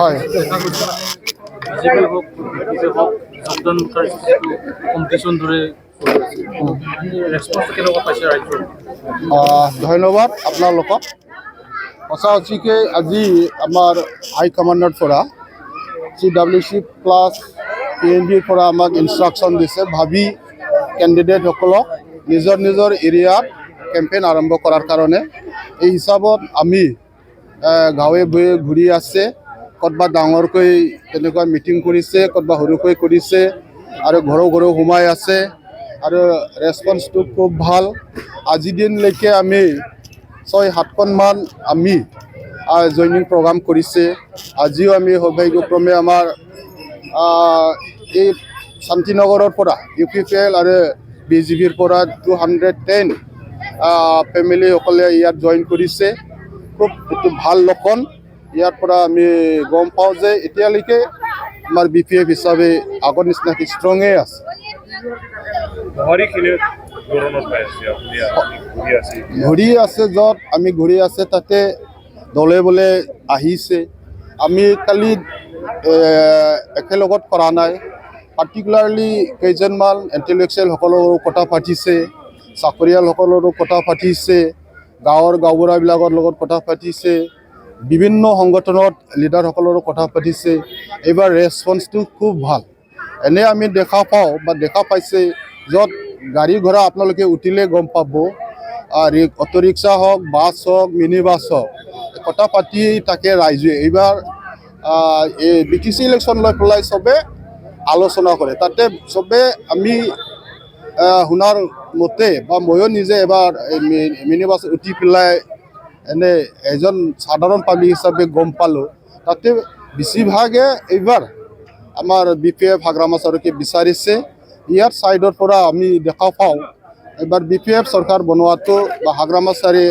হয় বিজেপি হোক বিজেপি হোক যোগদান কাৰ্যসূচীটো কম্পিটিশ্যন দৰে ৰেছপন্স কেনেকুৱা পাইছে ৰাইজৰ? ধন্যবাদ আপোনালোকক। সঁচা সঁচিকৈ আজি আমাৰ হাইকমাণ্ডৰ পৰা CWC প্লাছ PNBৰ পৰা আমাক ইনষ্ট্ৰাকশ্যন দিছে ভাবি কেণ্ডিডেটসকলক নিজৰ নিজৰ এৰিয়াত কেম্পেইন আৰম্ভ কৰাৰ কাৰণে। এই হিচাপত আমি গাঁৱে ভূঞে ঘূৰি আছে, ক'ৰবাত ডাঙৰকৈ তেনেকুৱা মিটিং কৰিছে, ক'ৰবাত সৰুকৈ কৰিছে আৰু ঘৰে সোমাই আছে আৰু ৰেছপন্সটো খুব ভাল। আজি দিনলৈকে আমি 6-7খনমান আমি জইনিং প্ৰগ্ৰাম কৰিছে। আজিও আমি সৌভাগ্যক্ৰমে আমাৰ এই শান্তিনগৰৰ পৰা UPPL আৰু BJPৰ পৰা 210 ফেমিলিসকলে ইয়াত জইন কৰিছে। খুব এইটো ভাল লক্ষণ। ইয়াৰ পৰা আমি গম পাওঁ যে এতিয়ালৈকে আমাৰ BPF হিচাপে আগৰ নিচিনাকৈ ষ্ট্ৰঙেই আছে। ঘূৰি আছে য'ত আমি ঘূৰি আছে তাতে দলে বলে আহিছে। আমি কালি একেলগত কৰা নাই, পাৰ্টিকুলাৰলি কেইজনমান ইণ্টেলেকচুৱেলসকলৰো কথা পাতিছে, চাকৰিয়ালসকলৰো কথা পাতিছে, গাঁওবুঢ়াবিলাকৰ লগত কথা পাতিছে, বিভিন্ন সংগঠনত লিডাৰসকলৰো কথা পাতিছে। এইবাৰ ৰেছপন্সটো খুব ভাল। এনে আমি দেখা পাওঁ বা দেখা পাইছে য'ত গাড়ী ঘোঁৰা আপোনালোকে উঠিলে গম পাব, অটো ৰিক্সা হওক, বাছ হওক, মিনি বাছ হওক, কথা পাতি থাকে ৰাইজে। এইবাৰ এই BTC ইলেকশ্যন লৈ পেলাই চবে আলোচনা কৰে। তাতে চবে আমি শুনাৰ মতে বা ময়ো নিজে এবাৰ মিনি বাছ উঠি পেলাই এনে এজন সাধাৰণ পাব্লিক হিচাপে গম পালোঁ, তাতে বেছিভাগে এইবাৰ আমাৰ BPF হাগ্ৰামাচাৰকে বিচাৰিছে। ইয়াৰ ছাইডৰ পৰা আমি দেখা পাওঁ এইবাৰ BPF চৰকাৰ বনোৱাটো বা হাগ্ৰামাচাৰী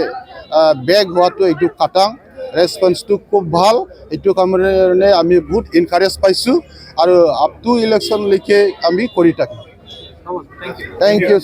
বেগ হোৱাটো এইটো খাটাং। ৰেছপন্সটো খুব ভাল। এইটো কাৰণে আমি বহুত এনকাৰেজ পাইছোঁ আৰু আপ টু ইলেকশ্যনলৈকে আমি কৰি থাকিম। Thank you. Thank U.